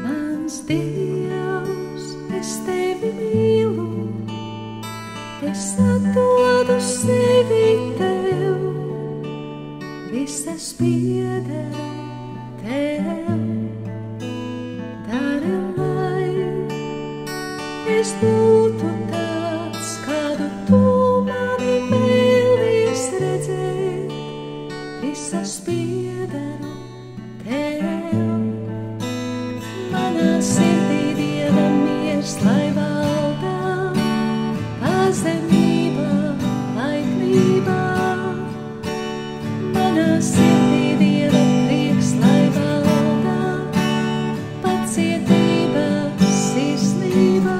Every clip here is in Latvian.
Mans Dievs, es tevi mīlu, es atdodu sevi tev, visas pieder tev. Dari, lai es būtu tāds, kādu tu mani vēlies redzēt, visas piederu tev. Manā sirdī Dieva miers, lai valdā, pazemībā, laipnībā. Manā sirdī Dieva prieks, lai valdā, pacietība, sirsnībā.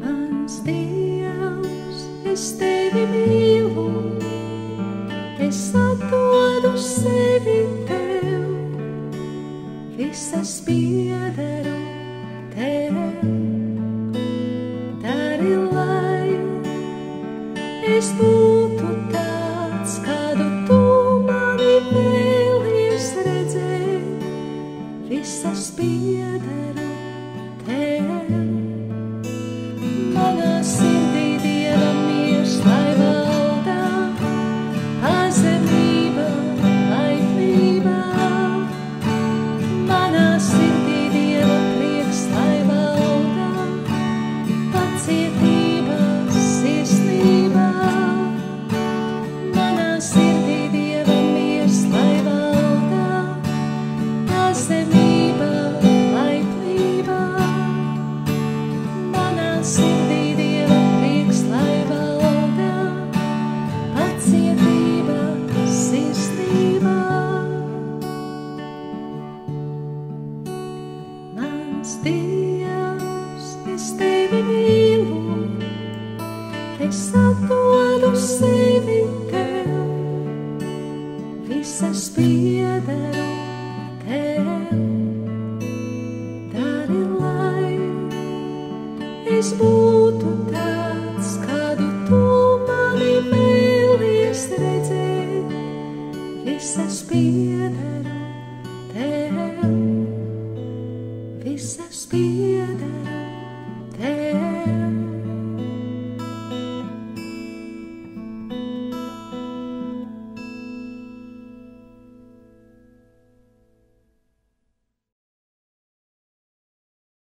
Mans Dievs, es tevi mīlu, es atdodu sevi tev, visas piederu tev. Dari, lai es būtu tāds, kādu tu mani vēlies redzēt, visas piederu tev. Manā sirdī Dieva miers, lai valdā, pazemība, laipnība. Manā sirdī Dieva prieks, lai valdā, pacietība, sirsnība. Manā sirdī Dieva miers, lai valdā, pazemība, laipnība. Manā sirdī Dieva prieks, lai valdā, pacietība, sirsnība. Mans Dievs, es tevi mīlu, es atdodu sevi tev, visas piederu tev. Dari, lai es būtu tāds, kādu tu mani vēlies redzēt, visas piederu